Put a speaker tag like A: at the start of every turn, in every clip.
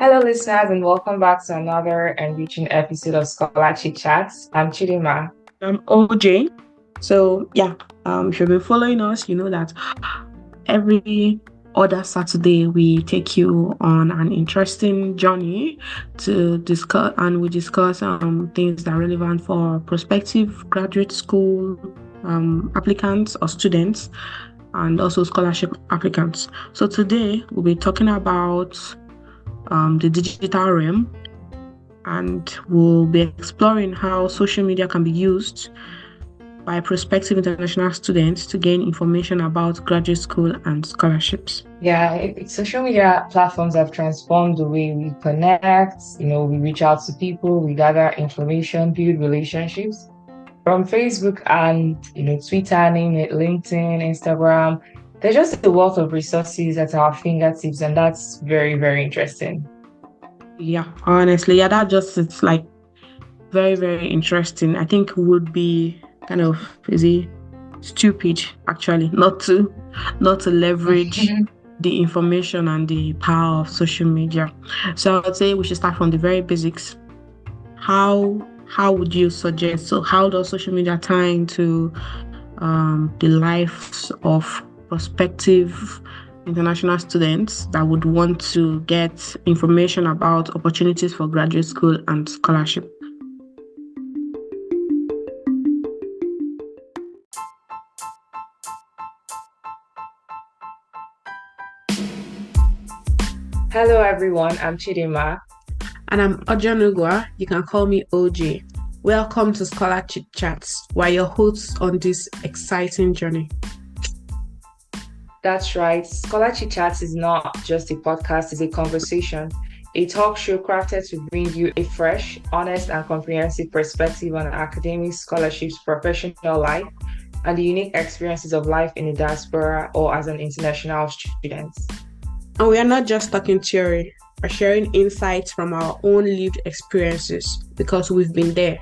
A: Hello, listeners, and welcome back to another enriching episode of Scholar Chit Chats. I'm Chidima.
B: I'm OJ. If you've been following us, you know that every other Saturday we take you on an interesting journey to discuss, and we discuss things that are relevant for prospective graduate school applicants or students, and also scholarship applicants. So today we'll be talking about the digital realm, and we'll be exploring how social media can be used by prospective international students to gain information about graduate school and scholarships.
A: Social media platforms have transformed the way we connect. We reach out to people, we gather information, build relationships. From Facebook and Twitter, name it, LinkedIn, Instagram. There's just a wealth of resources at our fingertips, and that's very, very interesting.
B: Yeah, honestly, it's like very, very interesting. I think would be kind of stupid actually not to leverage the information and the power of social media. So I would say we should start from the very basics. How would you suggest? So how does social media tie into the lives of prospective international students that would want to get information about opportunities for graduate school and scholarship?
A: Hello everyone, I'm Chidima.
B: And I'm Ojanugwa. You can call me OJ. Welcome to Scholar Chit Chats. We're your hosts on this exciting journey.
A: That's right. Scholar Chit Chats is not just a podcast, it's a conversation. A talk show crafted to bring you a fresh, honest, and comprehensive perspective on academic scholarships, professional life, and the unique experiences of life in the diaspora or as an international student.
B: And we are not just talking theory, we're sharing insights from our own lived experiences because we've been there,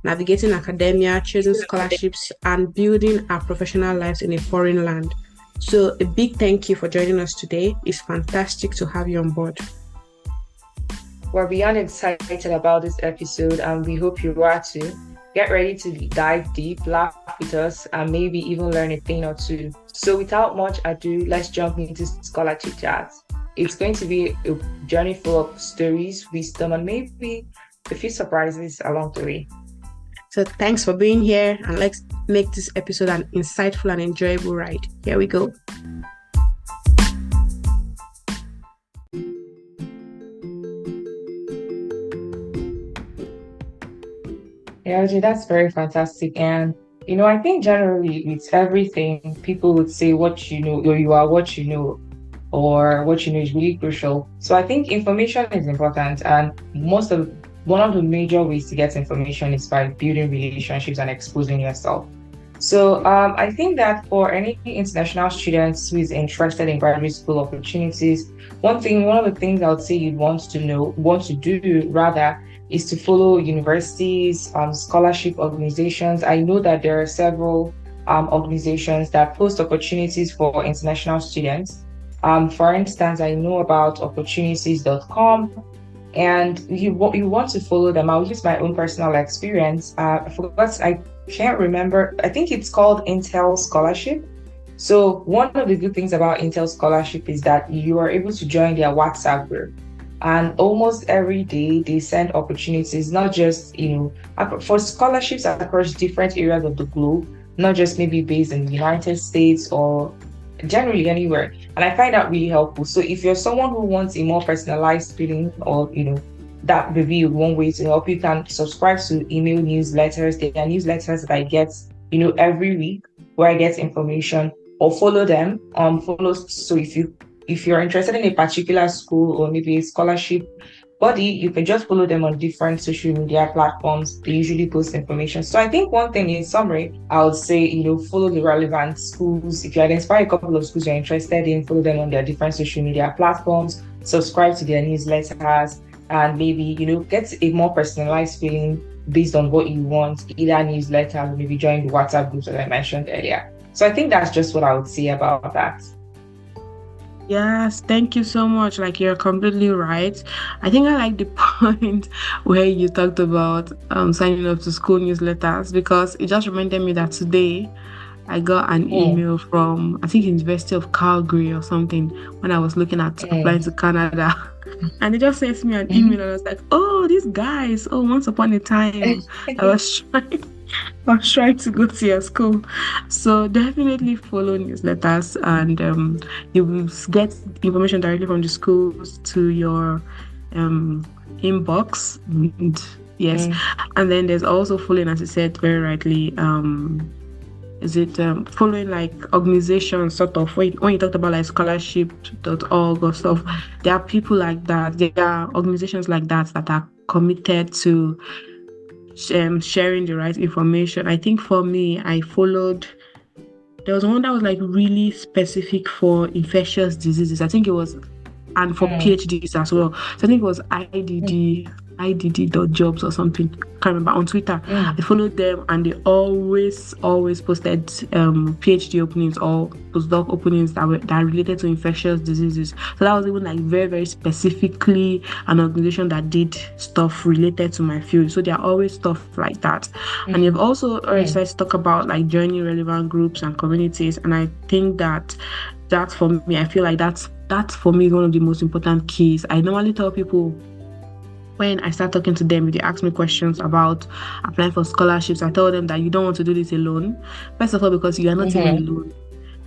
B: navigating academia, chasing scholarships, and building our professional lives in a foreign land. So a big thank you for joining us today. It's fantastic to have you on board.
A: We're beyond excited about this episode, and we hope you are too. Get ready to dive deep, laugh with us, and maybe even learn a thing or two. So without much ado, let's jump into Scholar Chit Chats. It's going to be a journey full of stories, wisdom, and maybe a few surprises along the way.
B: So thanks for being here, and let's make this episode an insightful and enjoyable ride. Here we go.
A: Yeah, OJ, that's very fantastic. And, I think generally with everything, people would say what you know, or you are what you know, or what you know is really crucial. So I think information is important. And one of the major ways to get information is by building relationships and exposing yourself. So I think that for any international students who is interested in graduate school opportunities, one of the things I would say you'd want to do rather, is to follow universities, scholarship organizations. I know that there are several organizations that post opportunities for international students. For instance, I know about opportunities.com, and you want to follow them. I'll use my own personal experience. I can't remember. I think it's called Intel Scholarship. So one of the good things about Intel Scholarship is that you are able to join their WhatsApp group. And almost every day they send opportunities, not just, for scholarships across different areas of the globe, not just maybe based in the United States or generally anywhere. And I find that really helpful. So if you're someone who wants a more personalized feeling, or, that may be one way to help, you can subscribe to email newsletters. There are newsletters that I get, every week where I get information, or follow them. So if you're interested in a particular school or maybe a scholarship body, you can just follow them on different social media platforms. They usually post information. So I think one thing in summary, I would say, follow the relevant schools. If you identify a couple of schools you're interested in, follow them on their different social media platforms, subscribe to their newsletters, and maybe, get a more personalized feeling based on what you want, either newsletter or maybe join the WhatsApp groups that I mentioned earlier. So I think that's just what I would say about that.
B: Yes, thank you so much. Like you're completely right. I think I like the point where you talked about signing up to school newsletters because it just reminded me that today I got an
A: Mm,
B: email from I think University of Calgary or something when I was looking at applying
A: mm,
B: to Canada. And they just sent me an email
A: mhm.
B: and I was like, oh, these guys, oh, once upon a time I was trying I was trying to go to your school. So definitely follow newsletters and you will get information directly from the schools to your um inbox. And yes.
A: Mm,
B: And then there's also following, as you said very rightly, is it following like organizations sort of when you talked about like scholarship.org or stuff, there are people like that, there are organizations like that that are committed to sharing the right information. I think for me, I followed. There was one that was like really specific for infectious diseases. I think it was, and for
A: mm,
B: PhDs as well. So I think it was
A: mm,
B: IDD.jobs or something. Can't remember. On Twitter, I
A: mm,
B: followed them and they always posted PhD openings or postdoc openings that related to infectious diseases. So that was even like very, very specifically an organization that did stuff related to my field. So there are always stuff like that. And you've
A: mm,
B: also already
A: mm,
B: started to talk about like joining relevant groups and communities. And I think that for me, I feel like that for me is one of the most important keys. I normally tell people when I start talking to them, if they ask me questions about applying for scholarships, I tell them that you don't want to do this alone. First of all, because you are not even
A: mhm,
B: alone.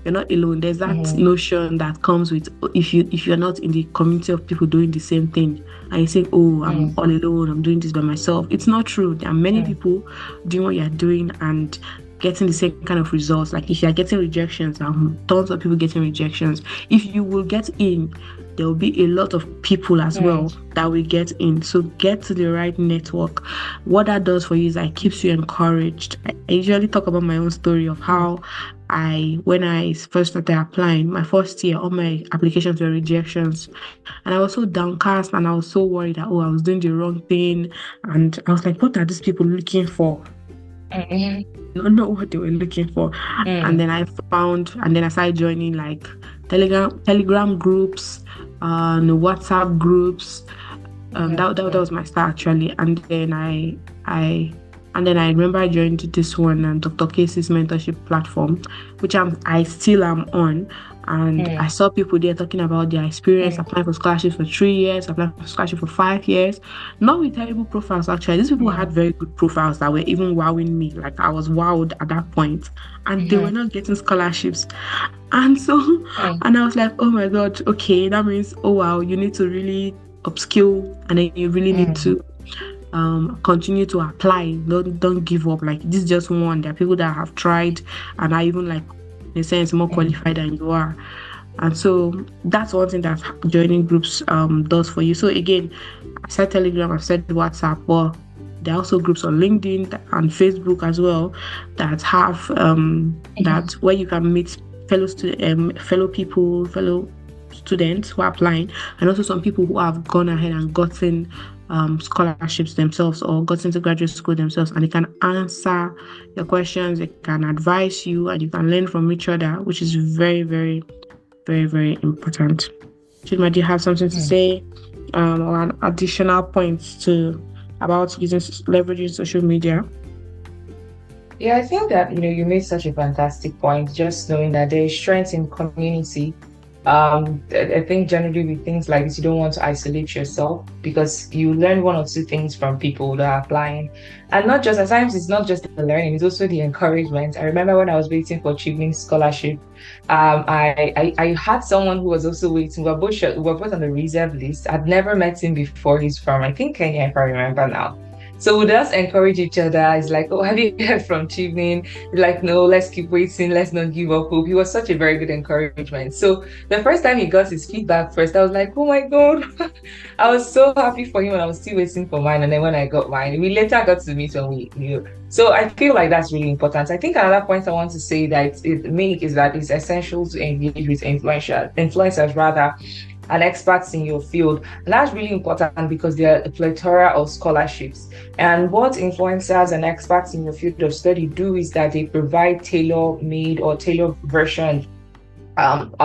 B: You're not alone. There's that
A: mhm,
B: notion that comes with if you're not in the community of people doing the same thing and you say, oh, I'm
A: mm,
B: all alone, I'm doing this by myself. It's not true. There are many
A: mm,
B: people doing what you're doing and getting the same kind of results. Like if you're getting rejections, tons of people getting rejections. If you will get in, there will be a lot of people as
A: mm,
B: well that will get in. So get to the right network. What that does for you is it keeps you encouraged. I usually talk about my own story of
A: mm,
B: how when I first started applying, my first year, all my applications were rejections. And I was so downcast and I was so worried that, oh, I was doing the wrong thing. And I was like, what are these people looking for?
A: mhm,
B: I don't know what they were looking for. And
A: mm,
B: then I started joining like Telegram groups, WhatsApp groups.
A: mhm,
B: That
A: mm,
B: was my start actually. I and then I remember I joined this one Dr. Casey's mentorship platform, which I still am on. And I
A: mm,
B: saw people there talking about their experience
A: mm,
B: applying for scholarships for 3 years, applying for scholarship for 5 years. Not with terrible profiles actually. These people had
A: mm,
B: very good profiles that were even wowing me. Like I was wowed at that point, and they were
A: mhm,
B: not getting scholarships. And so,
A: mm,
B: and I was like, oh my God, okay, that means, oh wow, you need to really upskill and then you really need
A: mm,
B: to continue to apply. Don't give up. Like this is just one. There are people that have tried and are even like in a sense more
A: mm,
B: qualified than you are. And so that's one thing that joining groups does for you. So again, I said Telegram, I've said WhatsApp, but there are also groups on LinkedIn and Facebook as well that have that
A: mhm,
B: where you can meet fellow people, fellow students who are applying, and also some people who have gone ahead and gotten scholarships themselves or got into graduate school themselves, and they can answer your questions, they can advise you, and you can learn from each other, which is very, very, very, very important. Chidma, do you have something to
A: mm.
B: say or an additional points to about leveraging social media?
A: Yeah, I think that you made such a fantastic point. Just knowing that there is strength in community. I think generally with things like this, you don't want to isolate yourself because you learn one or two things from people that are applying, and not just at times it's not just the learning, it's also the encouragement. I remember when I was waiting for Chibling scholarship, I had someone who was also waiting. We were both on the reserve list. I'd never met him before. He's from I think Kenya, if I remember now. So we just encourage each other. It's like, oh, have you heard from Chibling? Like, no, let's keep waiting. Let's not give up hope. He was such a very good encouragement. So the first time he got his feedback first, I was like, oh my God. I was so happy for him and I was still waiting for mine. And then when I got mine, we later got to meet when we knew. So I feel like that's really important. I think another point I want to say that it make is that it's essential to engage with influencers rather and experts in your field. And that's really important because there are a plethora of scholarships. And what influencers and experts in your field of study do is that they provide tailor-made or tailored version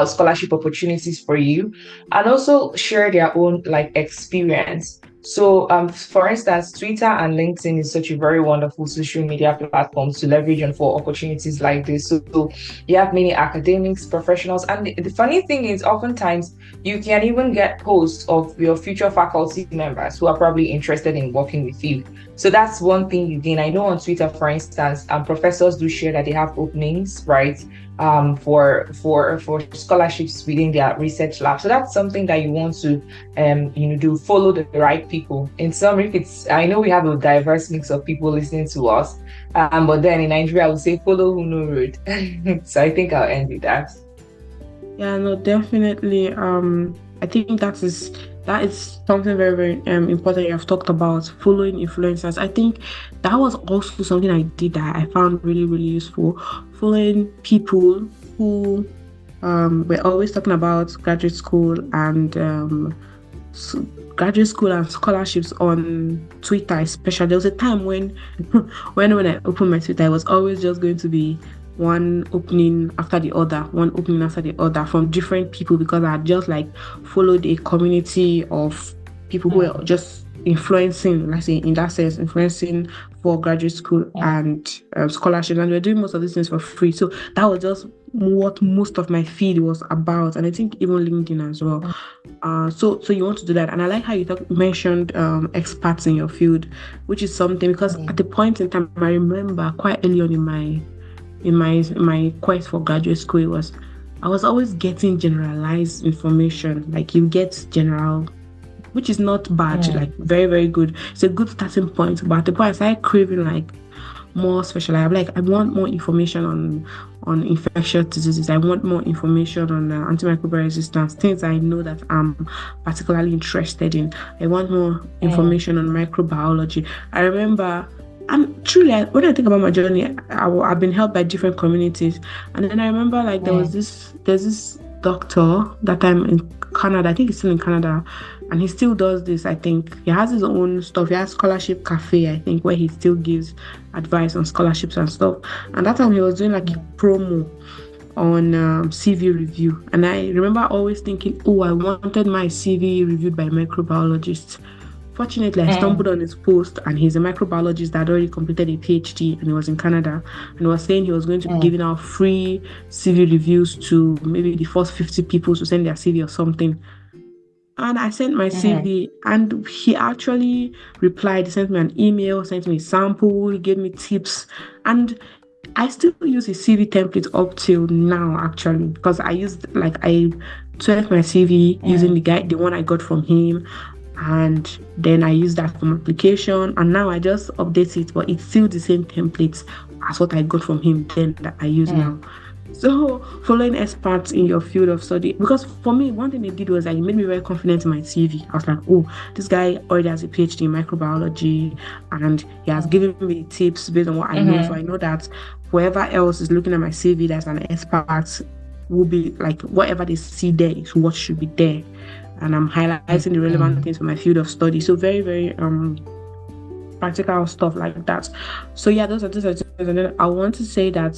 A: scholarship opportunities for you, and also share their own like experience. So, for instance, Twitter and LinkedIn is such a very wonderful social media platform to leverage on for opportunities like this. So you have many academics, professionals, and the funny thing is, oftentimes you can even get posts of your future faculty members who are probably interested in working with you. So that's one thing you gain. I know on Twitter, for instance, professors do share that they have openings, right? For scholarships within their research lab. So that's something that you want to do, follow the right people. In summary, I know we have a diverse mix of people listening to us, but then in Nigeria I would say follow who know road. So I think I'll end with that.
B: Yeah, no, definitely. I think that is something very, very important you have talked about, following influencers. I think that was also something I did that I found really, really useful. Following people who were always talking about graduate school and scholarships on Twitter, especially. There was a time when when I opened my Twitter, it was always just going to be one opening after the other from different people, because I had just like followed a community of people who were just influencing, let's say in that sense, influencing for graduate school and scholarships, and we're doing most of these things for free. So that was just what most of my feed was about, and I think even LinkedIn as well. So you want to do that, and I like how you mentioned experts in your field, which is something, because at the point in time, I remember quite early on in my quest for graduate school, I was always getting generalized information. Like you get general, which is not bad, like very, very good. It's a good starting point. But at the point I started craving like more specialized. I want more information on infectious diseases. I want more information on antimicrobial resistance, things I know that I'm particularly interested in. I want more information on microbiology. I remember, and truly, when I think about my journey, I've been helped by different communities. And then I remember like there's this doctor that I'm in Canada. I think he's still in Canada, and he still does this. I think he has his own stuff. He has Scholarship Cafe, I think, where he still gives advice on scholarships and stuff. And that time he was doing like a promo on CV review. And I remember always thinking, oh, I wanted my CV reviewed by a microbiologist. Fortunately, I stumbled on his post, and he's a microbiologist that had already completed a PhD, and he was in Canada, and he was saying he was going to be giving out free CV reviews to maybe the first 50 people to send their CV or something. And I sent my CV, and he actually replied. He sent me an email, sent me a sample, he gave me tips, and I still use his CV template up till now, actually, because I tweaked my CV using the one I got from him. And then I use that for my application, and now I just update it, but it's still the same templates as what I got from him then that I use now. So following experts in your field of study, because for me, one thing they did was that it made me very confident in my CV. I was like, oh, this guy already has a PhD in microbiology, and he has given me tips based on what I know. So I know that whoever else is looking at my CV that's an expert will be like, whatever they see there is what should be there. And I'm highlighting the relevant things for my field of study. So very, very practical stuff like that. So yeah, those are things. And then I want to say that,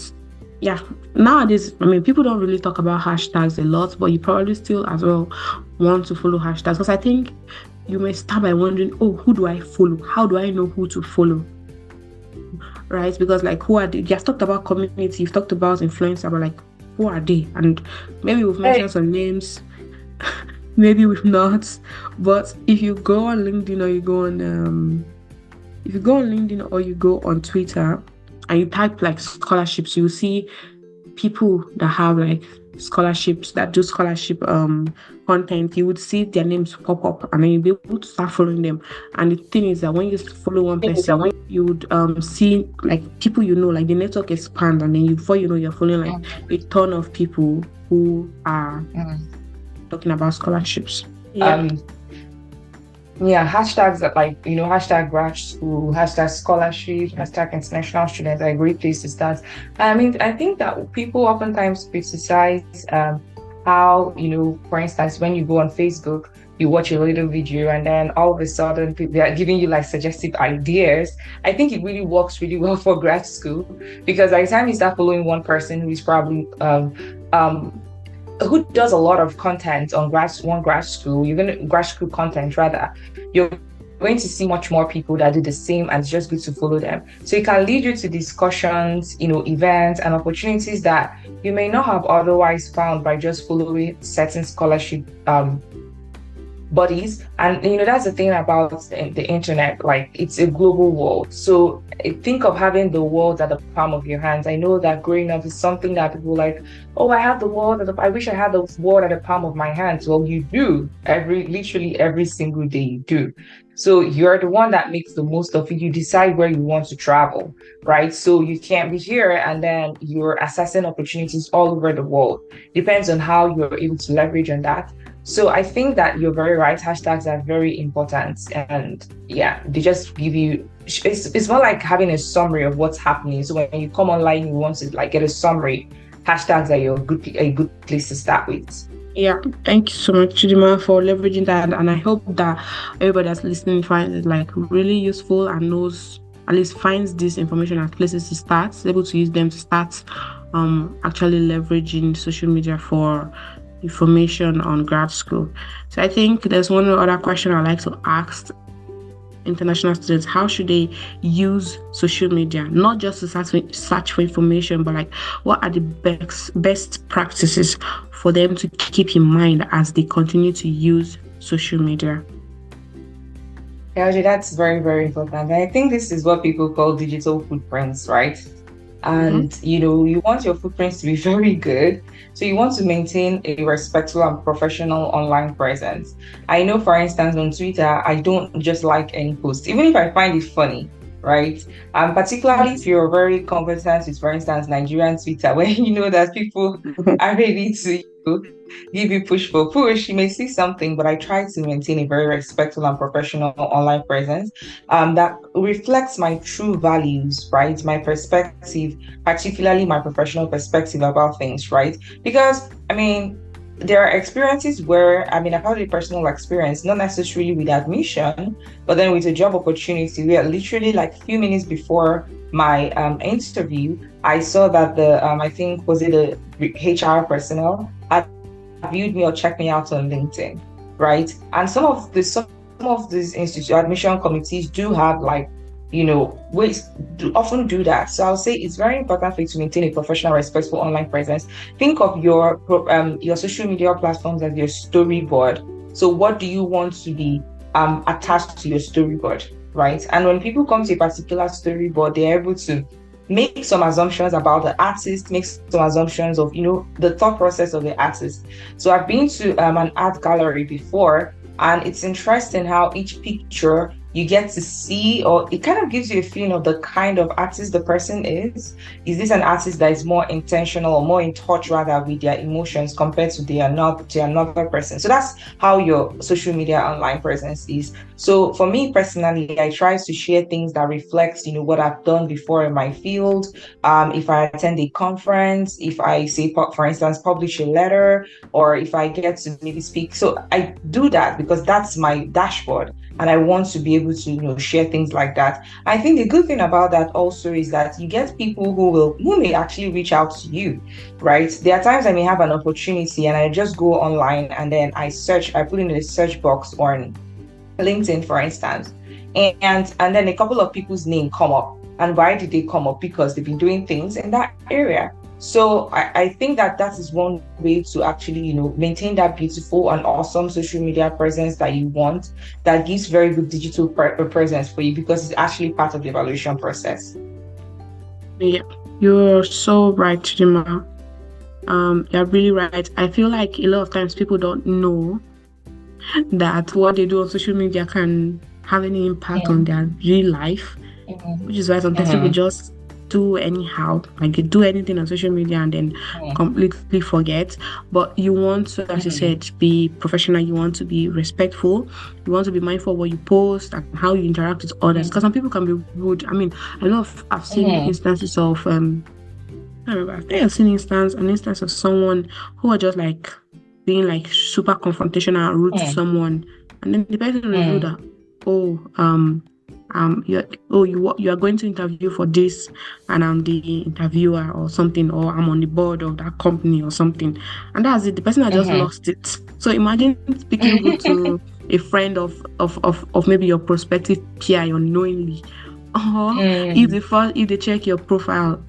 B: yeah, nowadays, I mean, people don't really talk about hashtags a lot, but you probably still as well want to follow hashtags, because I think you may start by wondering, oh, who do I follow? How do I know who to follow? Right? Because like, who are they? You've talked about community, you've talked about influencer, but like, who are they? And maybe we've mentioned some names. Maybe we've not, but if you go on LinkedIn or you go on Twitter and you type like scholarships, you'll see people that have like scholarships, that do scholarship content. You would see their names pop up, and then you'll be able to start following them. And the thing is that when you follow one person, you would see like people like the network expands, and then before you know, you're following like a ton of people who are talking about scholarships.
A: Hashtags like, hashtag grad school, hashtag scholarship, hashtag international students are a great place to start. I mean, I think that people oftentimes criticize how, for instance, when you go on Facebook, you watch a little video and then all of a sudden they are giving you like suggestive ideas. I think it really works really well for grad school, because by the time you start following one person who is probably who does a lot of content on grad school, grad school content rather, you're going to see much more people that do the same, and it's just good to follow them. So it can lead you to discussions, events and opportunities that you may not have otherwise found by just following certain scholarship bodies. And that's the thing about the internet, like it's a global world. So think of having the world at the palm of your hands. I know that growing up is something that people like, oh, I have the world I wish I had the world at the palm of my hands. Well, you do. Literally every single day you do. So you're the one that makes the most of it. You decide where you want to travel, right? So you can't be here and then you're assessing opportunities all over the world. Depends on how you're able to leverage on that. So I think that you're very right. Hashtags are very important, and yeah, they just give you. It's more like having a summary of what's happening. So when you come online, you want to get a summary. Hashtags are a good place to start with.
B: Yeah, thank you so much, Chidima, for leveraging that, and I hope that everybody that's listening finds it really useful and knows, at least finds this information as places to start, able to use them to start actually leveraging social media for information on grad school. So I think there's one other question I'd like to ask international students. How should they use social media, not just to search for information, but what are the best practices for them to keep in mind as they continue to use social media?
A: Yeah, that's very, very important. I think this is what people call digital footprints, right? And you want your footprints to be very good, so you want to maintain a respectful and professional online presence. I know, for instance, on Twitter, I don't just like any post, even if I find it funny, right? Particularly if you're very competent with, for instance, Nigerian Twitter, where you know that people are ready to give you push for push, you may see something, but I try to maintain a very respectful and professional online presence that reflects my true values, right? My perspective, particularly my professional perspective about things, right? Because, there are experiences where, I've had a personal experience, not necessarily with admission, but then with a job opportunity where literally a few minutes before my interview, I saw that the, I think, was it a HR personnel, had viewed me or checked me out on LinkedIn, right? And some of these admission committees do have often do that. So I'll say it's very important for you to maintain a professional, respectful online presence. Think of your social media platforms as your storyboard. So what do you want to be attached to your storyboard, right? And when people come to a particular storyboard, they're able to make some assumptions about the artist, make some assumptions of, the thought process of the artist. So I've been to an art gallery before, and it's interesting how each picture you get to see, or it kind of gives you a feeling of the kind of artist the person is. Is this an artist that is more intentional or more in touch rather with their emotions compared to another person? So that's how your social media online presence is. So for me personally, I try to share things that reflects, what I've done before in my field. If I attend a conference, if I say, for instance, publish a letter, or if I get to maybe speak. So I do that because that's my dashboard, and I want to be able to, share things like that. I think the good thing about that also is that you get people who may actually reach out to you, right? There are times I may have an opportunity and I just go online and then I put in a search box on LinkedIn, for instance, and then a couple of people's names come up. And why did they come up? Because they've been doing things in that area. So I think that is one way to actually, maintain that beautiful and awesome social media presence that you want, that gives very good digital presence for you, because it's actually part of the evaluation process.
B: Yeah, you're so right, Chidima. You're really right. I feel like a lot of times people don't know that what they do on social media can have any impact on their real life, which is why sometimes people just do anyhow, you do anything on social media and then completely forget. But you want to, as you said, be professional, you want to be respectful, you want to be mindful of what you post and how you interact with others, because some people can be rude. I've seen instances of an instance of someone who are just being super confrontational and rude to someone, and then the person will do that. you are going to interview for this, and I'm the interviewer or something, or I'm on the board of that company or something, and that's it. The person has just lost it. So imagine speaking good to a friend of maybe your prospective peer unknowingly. Or if they check your profile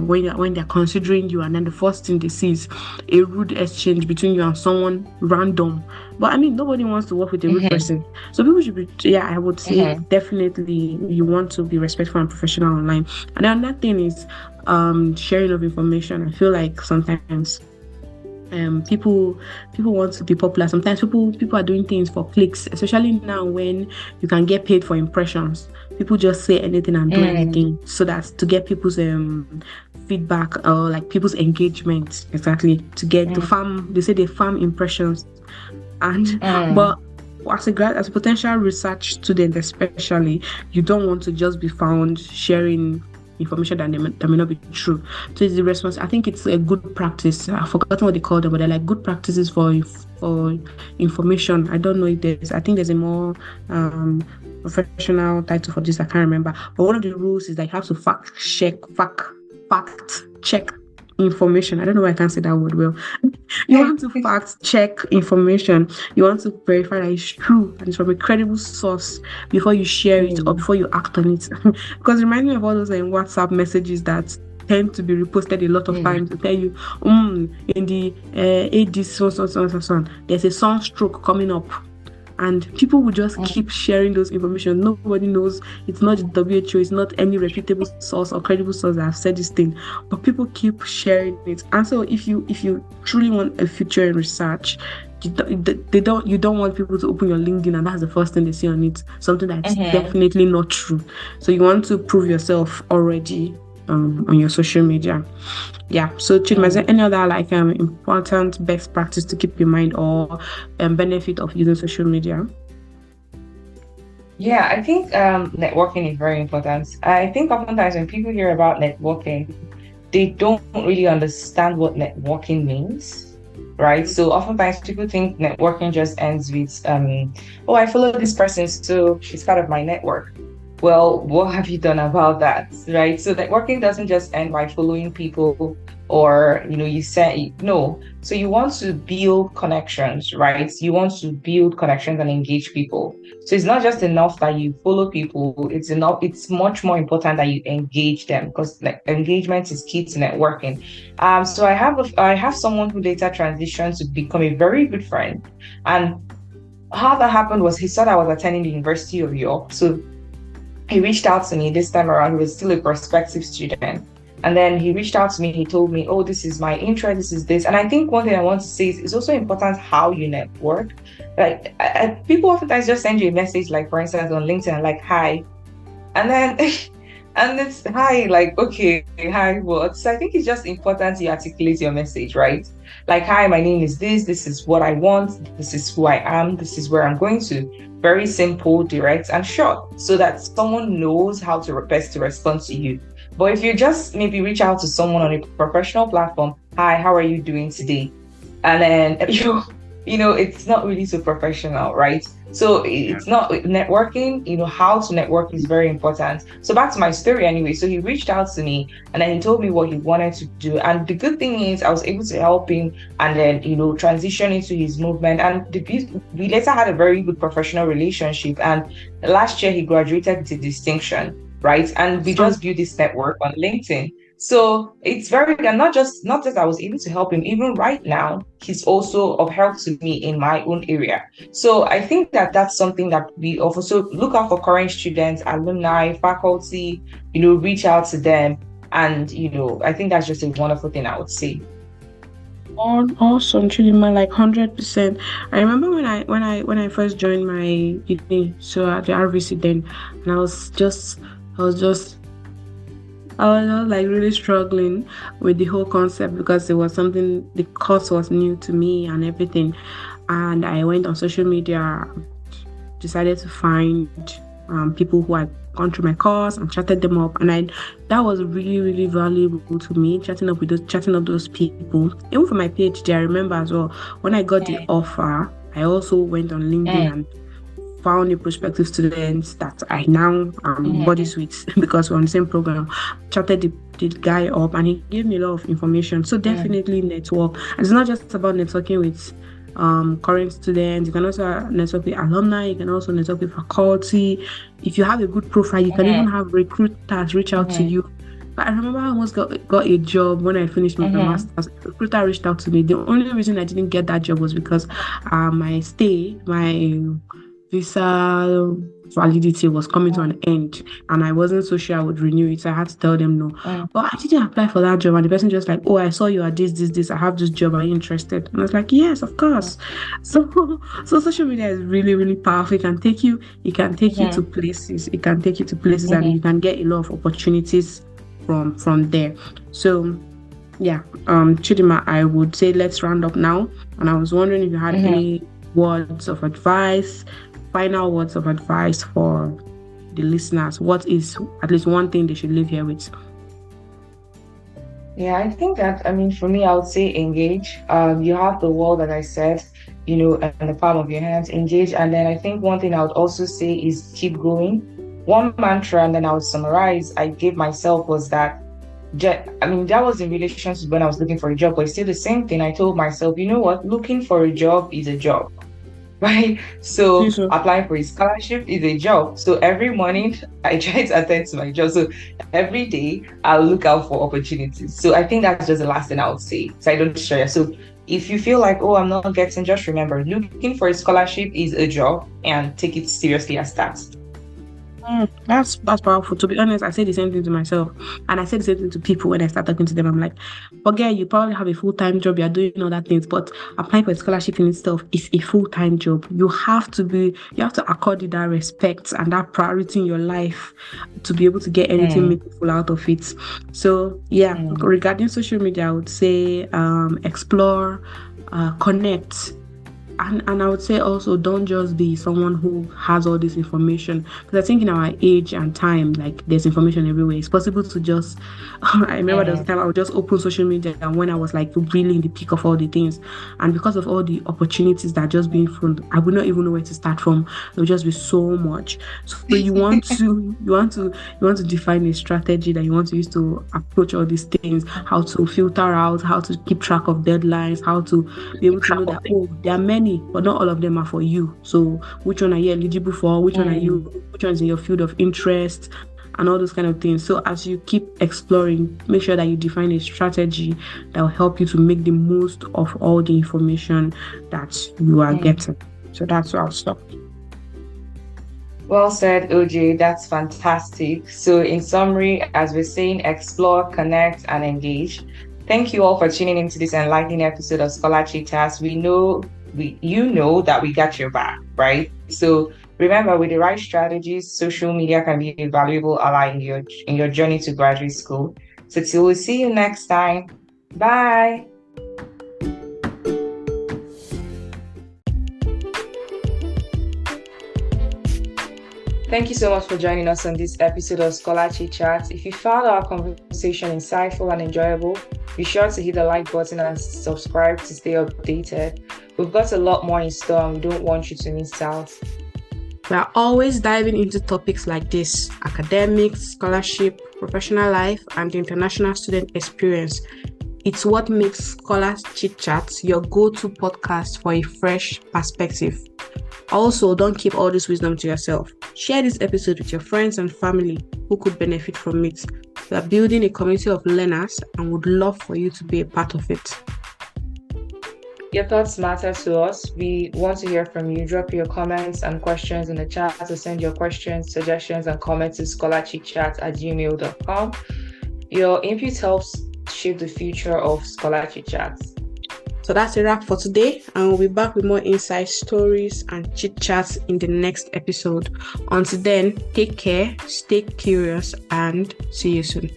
B: when they're considering you, and then the first thing they see is a rude exchange between you and someone random. But I mean, nobody wants to work with a rude person. So people should be, I would say definitely you want to be respectful and professional online. And then another thing is sharing of information. I feel like sometimes people want to be popular. Sometimes people are doing things for clicks, especially now when you can get paid for impressions. People just say anything and do anything so that to get people's feedback or like people's engagement, exactly, to get to farm. They say they farm impressions, and but as a potential research student especially, you don't want to just be found sharing information that may not be true. So it's the response. I think it's a good practice. I've forgotten what they call them, but they're like good practices for information. I don't know if I think there's a more professional title for this. I can't remember. But one of the rules is that you have to fact check information. I don't know why I can't say that word well. You want to fact check information. You want to verify that it's true and it's from a credible source before you share it or before you act on it. Because it reminds me of all those WhatsApp messages that tend to be reposted a lot of times to tell you, in the AD so, there's a sunstroke coming up. And people will just keep sharing those information. Nobody knows. It's not the WHO. It's not any reputable source or credible source that have said this thing. But people keep sharing it. And so, if you truly want a future in research, you don't want people to open your LinkedIn and that's the first thing they see on it. Something that's definitely not true. So you want to prove yourself already on your social media. Yeah. So Chidma, is there any other important best practice to keep in mind or benefit of using social media?
A: Yeah, I think networking is very important. I think oftentimes when people hear about networking, they don't really understand what networking means, right? So oftentimes people think networking just ends with, I follow this person, so she's part of my network. Well, what have you done about that, right? So networking doesn't just end by following people or, you say, no. So you want to build connections, right? You want to build connections and engage people. So it's not just enough that you follow people. It's much more important that you engage them, because engagement is key to networking. So I have someone who later transitioned to become a very good friend. And how that happened was he saw that I was attending the University of York. So he reached out to me this time around. He was still a prospective student. And then he reached out to me. He told me, oh, this is my interest. This is this. And I think one thing I want to say is it's also important how you network. Like people oftentimes just send you a message, like for instance on LinkedIn, like, hi. And then and it's hi, like, okay, hi, what? So I think it's just important you articulate your message, right? Like, hi, my name is this. This is what I want. This is who I am. This is where I'm going to. Very simple, direct, and short, so that someone knows how to best to respond to you. But if you just maybe reach out to someone on a professional platform, hi, how are you doing today? And then it's not really so professional, right? So it's not networking, how to network is very important. So back to my story anyway. So he reached out to me and then he told me what he wanted to do. And the good thing is I was able to help him and then, transition into his movement. And we later had a very good professional relationship. And last year he graduated with a distinction, right? And we just built this network on LinkedIn. So it's very, and not just I was able to help him, even right now, he's also of help to me in my own area. So I think that that's something that we also look out for current students, alumni, faculty, reach out to them. And, I think that's just a wonderful thing I would say.
B: Awesome, Chidima, like 100%. I remember when I first joined my uni, so at the RVC then, and I was just like really struggling with the whole concept because it was something, the course was new to me and everything. And I went on social media, decided to find people who had gone through my course and chatted them up. And that was really, really valuable to me, chatting up those people. Even for my PhD, I remember as well, when I got the offer, I also went on LinkedIn and found a prospective student that I now am buddies with because we're on the same program. Chatted the guy up and he gave me a lot of information. So definitely network. And it's not just about networking with current students. You can also network with alumni. You can also network with faculty. If you have a good profile, you can even have recruiters reach out to you. But I remember I almost got a job when I finished my master's. A recruiter reached out to me. The only reason I didn't get that job was because my visa validity was coming to an end and I wasn't so sure I would renew it, so I had to tell them no. But I didn't apply for that job, and the person just like, oh, I saw you at this, I have this job, are you interested? And I was like, yes, of course. So social media is really, really powerful. It can take you to places. It can take you to places and you can get a lot of opportunities from there. So yeah, Chidima, I would say let's round up now. And I was wondering if you had any words of advice, final words of advice for the listeners. What is at least one thing they should leave here with?
A: Yeah, I think that, for me, I would say engage. You have the world, that I said, in the palm of your hands, engage. And then I think one thing I would also say is keep going. One mantra, and then I would summarize, I gave myself was that, that was in relation to when I was looking for a job, but it's still the same thing. I told myself, you know what, looking for a job is a job, right? So applying for a scholarship is a job. So every morning I try to attend to my job. So every day I'll look out for opportunities. So I think that's just the last thing I would say, so I don't share. So if you feel like, oh, I'm not getting, just remember, looking for a scholarship is a job, and take it seriously as that.
B: That's powerful. To be honest, I say the same thing to myself, and I say the same thing to people when I start talking to them. I'm like, forget, you probably have a full-time job, you're doing all that things, but applying for a scholarship in itself is a full-time job. You have to accord it that respect and that priority in your life to be able to get anything meaningful out of it. So yeah, regarding social media, I would say explore, connect. And I would say also, don't just be someone who has all this information, because I think in our age and time, like, there's information everywhere. It's possible to just I remember there was a time I would just open social media, and when I was like really in the peak of all the things, and because of all the opportunities that just being from, I would not even know where to start from. There would just be so much. So you want to define a strategy that you want to use to approach all these things, how to filter out, how to keep track of deadlines, how to be able to know that, oh, there are many, but not all of them are for you. So which one are you eligible for? Which one is in your field of interest, and all those kind of things. So as you keep exploring, make sure that you define a strategy that will help you to make the most of all the information that you are getting. So that's where I'll stop.
A: Well said, OJ. That's fantastic. So in summary, as we're saying, explore, connect, and engage. Thank you all for tuning into this enlightening episode of Scholar Chit Chats. You know that we got your back, right? So remember, with the right strategies, social media can be a valuable ally in your journey to graduate school. So till we see you next time. Bye. Thank you so much for joining us on this episode of Scholar Chit Chat. If you found our conversation insightful and enjoyable, be sure to hit the like button and subscribe to stay updated. We've got a lot more in store, and we don't want you to miss out.
B: We are always diving into topics like this: academics, scholarship, professional life, and the international student experience. It's what makes Scholar Chit Chats your go-to podcast for a fresh perspective. Also, don't keep all this wisdom to yourself. Share this episode with your friends and family who could benefit from it. We are building a community of learners and would love for you to be a part of it.
A: Your thoughts matter to us. We want to hear from you. Drop your comments and questions in the chat, or send your questions, suggestions, and comments to scholarchitchat@gmail.com. Your input helps shape the future of Scholar Chit Chats.
B: So that's a wrap for today, and we'll be back with more insight stories and chit chats in the next episode. Until then, take care, stay curious, and see you soon.